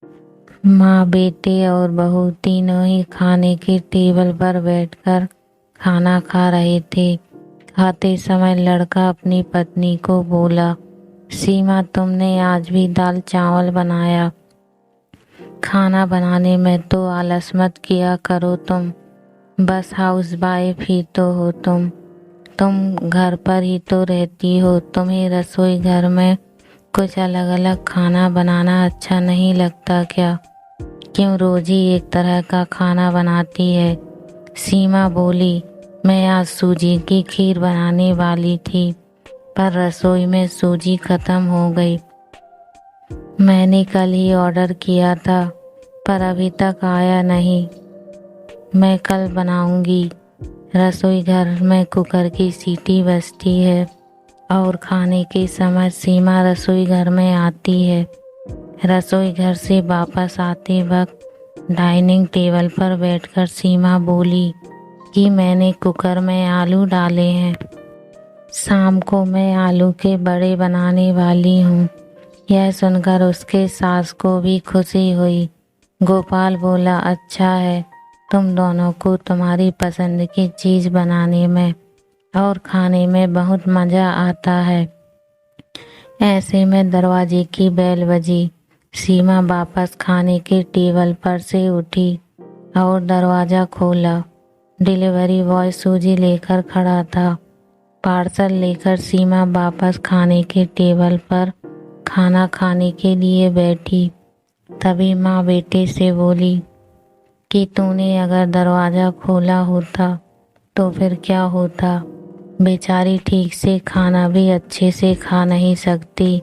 माँ, बेटे और बहू तीनों ही खाने के टेबल पर बैठकर खाना खा रहे थे। खाते समय लड़का अपनी पत्नी को बोला, सीमा, तुमने आज भी दाल चावल बनाया। खाना बनाने में तो आलस मत किया करो तुम। बस हाउस वाइफ ही तो हो तुम घर पर ही तो रहती हो। तुम्हें रसोई घर में कुछ अलग अलग खाना बनाना अच्छा नहीं लगता क्या? क्यों रोज ही एक तरह का खाना बनाती है? सीमा बोली, मैं आज सूजी की खीर बनाने वाली थी, पर रसोई में सूजी खत्म हो गई। मैंने कल ही ऑर्डर किया था, पर अभी तक आया नहीं। मैं कल बनाऊंगी। रसोई घर में कुकर की सीटी बजती है और खाने के समय सीमा रसोई घर में आती है। रसोई घर से वापस आते वक्त डाइनिंग टेबल पर बैठकर सीमा बोली कि मैंने कुकर में आलू डाले हैं। शाम को मैं आलू के बड़े बनाने वाली हूँ। यह सुनकर उसके सास को भी खुशी हुई। गोपाल बोला, अच्छा है, तुम दोनों को तुम्हारी पसंद की चीज बनाने में और खाने में बहुत मजा आता है। ऐसे में दरवाजे की बेल बजी। सीमा वापस खाने के टेबल पर से उठी और दरवाजा खोला। डिलीवरी बॉय सूजी लेकर खड़ा था। पार्सल लेकर सीमा वापस खाने के टेबल पर खाना खाने के लिए बैठी। तभी माँ बेटे से बोली कि तूने अगर दरवाजा खोला होता तो फिर क्या होता? बेचारी ठीक से खाना भी अच्छे से खा नहीं सकती।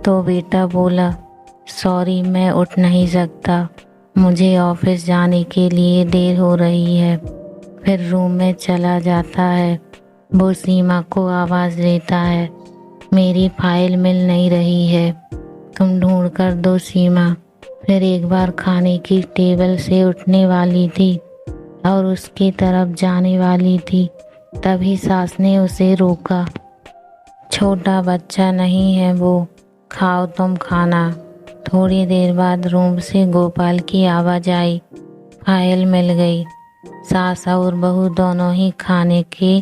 तो बेटा बोला, सॉरी, मैं उठ नहीं सकता, मुझे ऑफिस जाने के लिए देर हो रही है। फिर रूम में चला जाता है। वो सीमा को आवाज़ देता है, मेरी फाइल मिल नहीं रही है, तुम ढूंढ कर दो सीमा। फिर एक बार खाने की टेबल से उठने वाली थी और उसकी तरफ जाने वाली थी, तभी सास ने उसे रोका। छोटा बच्चा नहीं है वो, खाओ तुम खाना। थोड़ी देर बाद रूम से गोपाल की आवाज़ आई, फाइल मिल गई। सास और बहू दोनों ही खाने के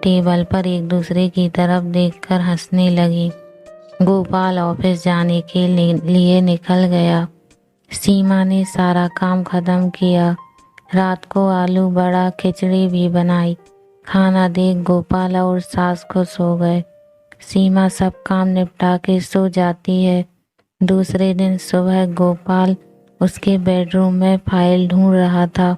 टेबल पर एक दूसरे की तरफ देखकर हंसने लगी। गोपाल ऑफिस जाने के लिए निकल गया। सीमा ने सारा काम खत्म किया। रात को आलू बड़ा खिचड़ी भी बनाई। खाना देख गोपाल और सास को सो गए। सीमा सब काम निपटा के सो जाती है। दूसरे दिन सुबह गोपाल उसके बेडरूम में फाइल ढूंढ रहा था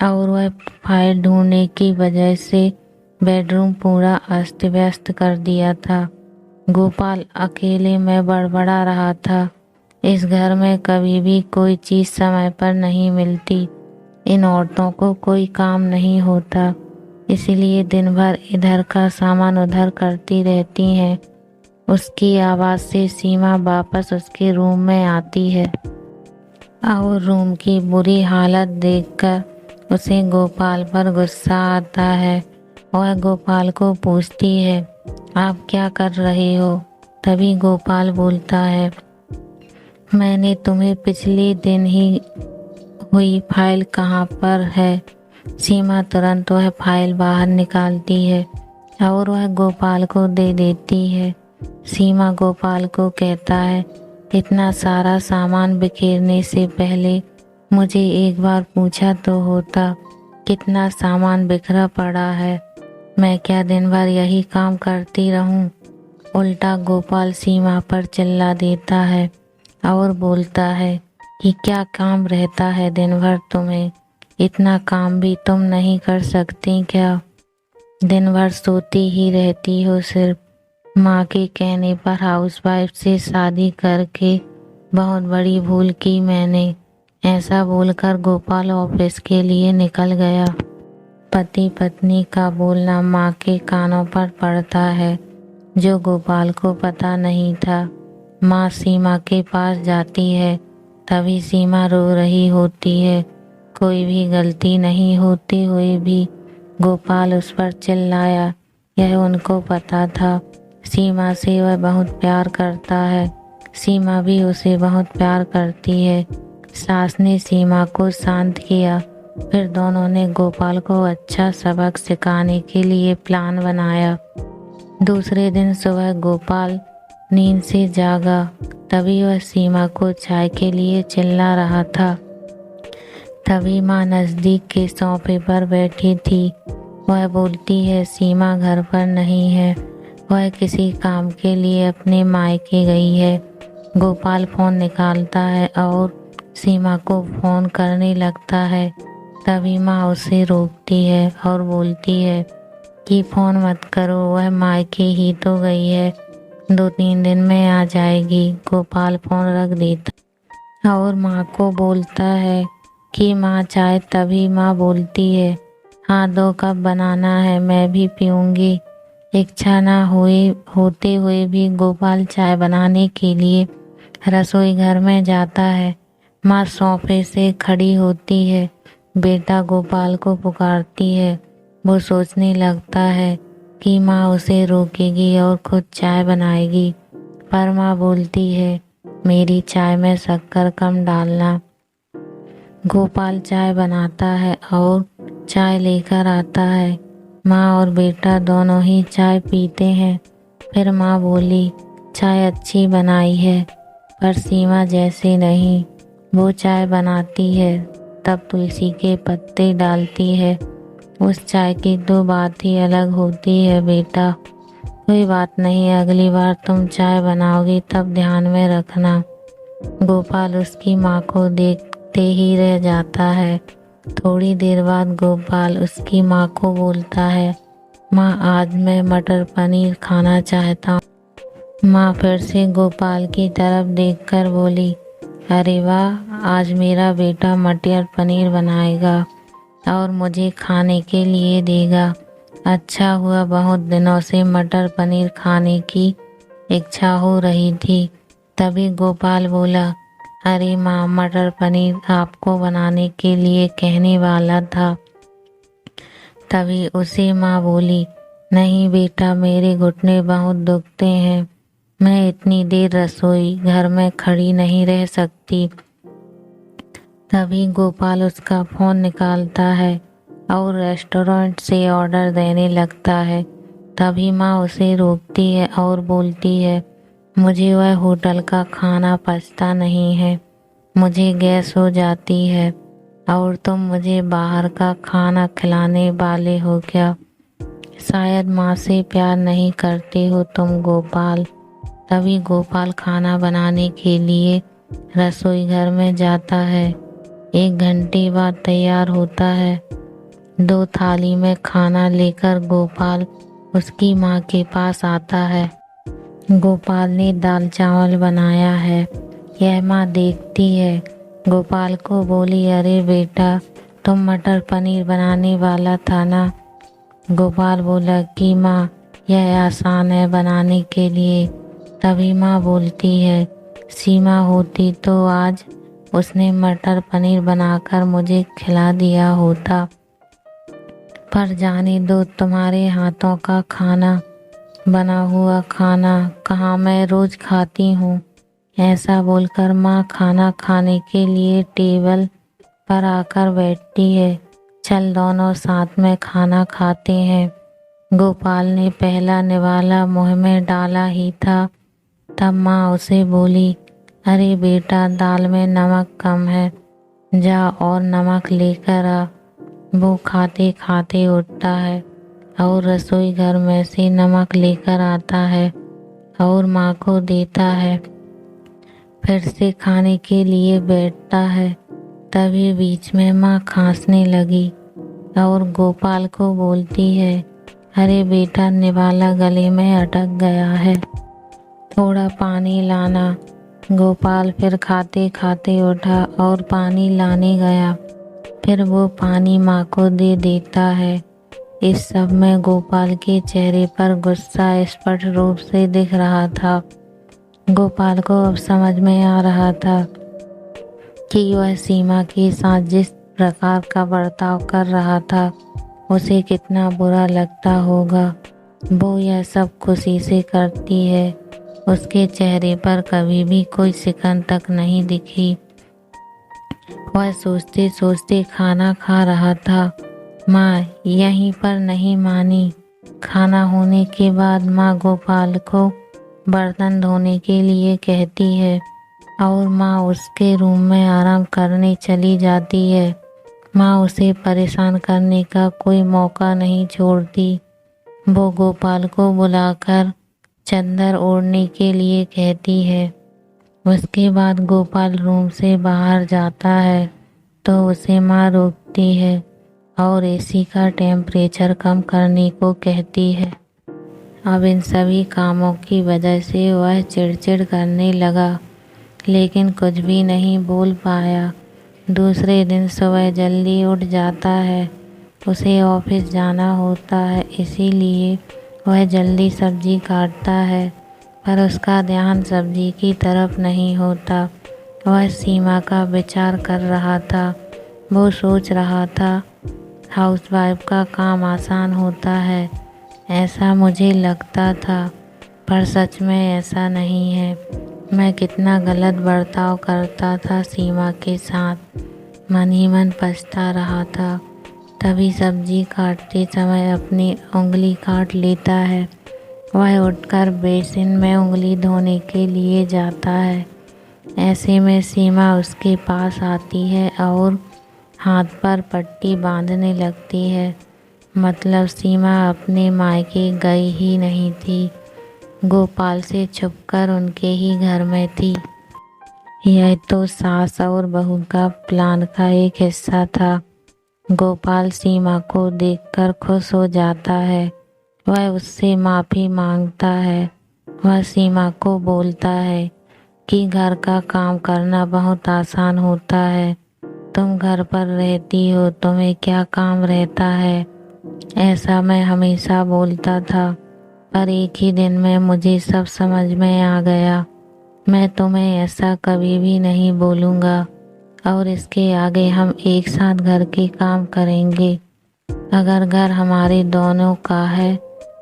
और वह फाइल ढूंढने की वजह से बेडरूम पूरा अस्त व्यस्त कर दिया था। गोपाल अकेले में बड़बड़ा रहा था, इस घर में कभी भी कोई चीज़ समय पर नहीं मिलती। इन औरतों को कोई काम नहीं होता, इसलिए दिन भर इधर का सामान उधर करती रहती हैं। उसकी आवाज़ से सीमा वापस उसके रूम में आती है और रूम की बुरी हालत देखकर उसे गोपाल पर गुस्सा आता है। वह गोपाल को पूछती है, आप क्या कर रहे हो? तभी गोपाल बोलता है, मैंने तुम्हें पिछले दिन ही हुई फाइल कहाँ पर है? सीमा तुरंत वह फाइल बाहर निकालती है और वह गोपाल को दे देती है। सीमा गोपाल को कहता है, इतना सारा सामान बिखेरने से पहले मुझे एक बार पूछा तो होता, कितना सामान बिखरा पड़ा है। मैं क्या दिन भर यही काम करती रहूं? उल्टा गोपाल सीमा पर चिल्ला देता है और बोलता है कि क्या काम रहता है दिन भर तुम्हें? इतना काम भी तुम नहीं कर सकती क्या? दिन भर सोती ही रहती हो सिर्फ। माँ के कहने पर हाउसवाइफ से शादी करके बहुत बड़ी भूल की मैंने। ऐसा बोलकर गोपाल ऑफिस के लिए निकल गया। पति पत्नी का बोलना माँ के कानों पर पड़ता है, जो गोपाल को पता नहीं था। माँ सीमा के पास जाती है, तभी सीमा रो रही होती है। कोई भी गलती नहीं होते हुए भी गोपाल उस पर चिल्लाया। यह उनको पता था, सीमा से वह बहुत प्यार करता है। सीमा भी उसे बहुत प्यार करती है। सास ने सीमा को शांत किया। फिर दोनों ने गोपाल को अच्छा सबक सिखाने के लिए प्लान बनाया। दूसरे दिन सुबह गोपाल नींद से जागा, तभी वह सीमा को चाय के लिए चिल्ला रहा था। तभी माँ नजदीक के सोफे पर बैठी थी। वह बोलती है, सीमा घर पर नहीं है, वह किसी काम के लिए अपने मायके गई है। गोपाल फोन निकालता है और सीमा को फोन करने लगता है। तभी माँ उसे रोकती है और बोलती है कि फोन मत करो, वह मायके ही तो गई है, 2-3 दिन में आ जाएगी। गोपाल फोन रख देता और माँ को बोलता है कि माँ चाय। तभी माँ बोलती है, हाँ 2 कप बनाना है, मैं भी पीऊँगी। इच्छा ना होते हुए भी गोपाल चाय बनाने के लिए रसोई घर में जाता है। माँ सोफे से खड़ी होती है, बेटा गोपाल को पुकारती है। वो सोचने लगता है कि माँ उसे रोकेगी और खुद चाय बनाएगी, पर माँ बोलती है, मेरी चाय में शक्कर कम डालना। गोपाल चाय बनाता है और चाय लेकर आता है। माँ और बेटा दोनों ही चाय पीते हैं। फिर माँ बोली, चाय अच्छी बनाई है, पर सीमा जैसे नहीं। वो चाय बनाती है तब तुलसी के पत्ते डालती है। उस चाय की तो बात ही अलग होती है बेटा। कोई बात नहीं, अगली बार तुम चाय बनाओगी तब ध्यान में रखना। गोपाल उसकी माँ को देखते ही रह जाता है। थोड़ी देर बाद गोपाल उसकी माँ को बोलता है, माँ आज मैं मटर पनीर खाना चाहता हूँ। माँ फिर से गोपाल की तरफ देखकर बोली, अरे वाह, आज मेरा बेटा मटर पनीर बनाएगा और मुझे खाने के लिए देगा। अच्छा हुआ, बहुत दिनों से मटर पनीर खाने की इच्छा हो रही थी। तभी गोपाल बोला, अरे माँ, मटर पनीर आपको बनाने के लिए कहने वाला था। तभी उसे माँ बोली, नहीं बेटा, मेरे घुटने बहुत दुखते हैं, मैं इतनी देर रसोई घर में खड़ी नहीं रह सकती। तभी गोपाल उसका फोन निकालता है और रेस्टोरेंट से ऑर्डर देने लगता है। तभी माँ उसे रोकती है और बोलती है, मुझे वह होटल का खाना पचता नहीं है, मुझे गैस हो जाती है और तुम मुझे बाहर का खाना खिलाने वाले हो क्या? शायद माँ से प्यार नहीं करते हो तुम गोपाल। तभी गोपाल खाना बनाने के लिए रसोई घर में जाता है। 1 घंटे बाद तैयार होता है। 2 थाली में खाना लेकर गोपाल उसकी माँ के पास आता है। गोपाल ने दाल चावल बनाया है। यह माँ देखती है। गोपाल को बोली, अरे बेटा, तुम मटर पनीर बनाने वाला था ना? गोपाल बोला कि माँ, यह आसान है बनाने के लिए। तभी माँ बोलती है, सीमा होती तो आज उसने मटर पनीर बनाकर मुझे खिला दिया होता, पर जाने दो, तुम्हारे हाथों का खाना, बना हुआ खाना कहाँ मैं रोज खाती हूँ। ऐसा बोलकर माँ खाना खाने के लिए टेबल पर आकर बैठती है। चल दोनों साथ में खाना खाते हैं। गोपाल ने पहला निवाला मुँह में डाला ही था, तब माँ उसे बोली, अरे बेटा, दाल में नमक कम है, जा और नमक लेकर आ। वो खाते खाते उठता है और रसोई घर में से नमक लेकर आता है और माँ को देता है। फिर से खाने के लिए बैठता है। तभी बीच में माँ खांसने लगी और गोपाल को बोलती है, अरे बेटा, निवाला गले में अटक गया है, थोड़ा पानी लाना। गोपाल फिर खाते खाते उठा और पानी लाने गया। फिर वो पानी माँ को दे देता है। इस सब में गोपाल के चेहरे पर गुस्सा स्पष्ट रूप से दिख रहा था। गोपाल को अब समझ में आ रहा था कि वह सीमा के साथ जिस प्रकार का बर्ताव कर रहा था, उसे कितना बुरा लगता होगा। वो यह सब खुशी से करती है, उसके चेहरे पर कभी भी कोई सिकन तक नहीं दिखी। वह सोचते सोचते खाना खा रहा था। माँ यहीं पर नहीं मानी। खाना होने के बाद माँ गोपाल को बर्तन धोने के लिए कहती है और माँ उसके रूम में आराम करने चली जाती है। माँ उसे परेशान करने का कोई मौका नहीं छोड़ती। वो गोपाल को बुलाकर चादर ओढ़ने के लिए कहती है। उसके बाद गोपाल रूम से बाहर जाता है तो उसे माँ रोकती है और एसी का टेम्परेचर कम करने को कहती है। अब इन सभी कामों की वजह से वह चिड़चिड़ करने लगा, लेकिन कुछ भी नहीं बोल पाया। दूसरे दिन सुबह जल्दी उठ जाता है। उसे ऑफिस जाना होता है, इसीलिए वह जल्दी सब्जी काटता है, पर उसका ध्यान सब्जी की तरफ नहीं होता। वह सीमा का विचार कर रहा था। वो सोच रहा था, हाउसवाइफ का काम आसान होता है, ऐसा मुझे लगता था, पर सच में ऐसा नहीं है। मैं कितना गलत बर्ताव करता था सीमा के साथ। मन ही मन पछता रहा था। तभी सब्जी काटते समय अपनी उंगली काट लेता है। वह उठकर बेसिन में उंगली धोने के लिए जाता है। ऐसे में सीमा उसके पास आती है और हाथ पर पट्टी बांधने लगती है। मतलब सीमा अपने मायके गई ही नहीं थी, गोपाल से छुपकर उनके ही घर में थी। यह तो सास और बहू का प्लान का एक हिस्सा था। गोपाल सीमा को देखकर खुश हो जाता है। वह उससे माफ़ी मांगता है। वह सीमा को बोलता है कि घर का काम करना बहुत आसान होता है। तुम घर पर रहती हो, तुम्हें क्या काम रहता है, ऐसा मैं हमेशा बोलता था, पर एक ही दिन में मुझे सब समझ में आ गया। मैं तुम्हें ऐसा कभी भी नहीं बोलूँगा और इसके आगे हम एक साथ घर के काम करेंगे। अगर घर हमारे दोनों का है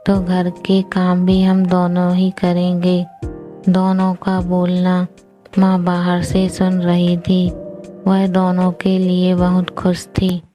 तो घर के काम भी हम दोनों ही करेंगे। दोनों का बोलना माँ बाहर से सुन रही थी। वह दोनों के लिए बहुत खुश थी।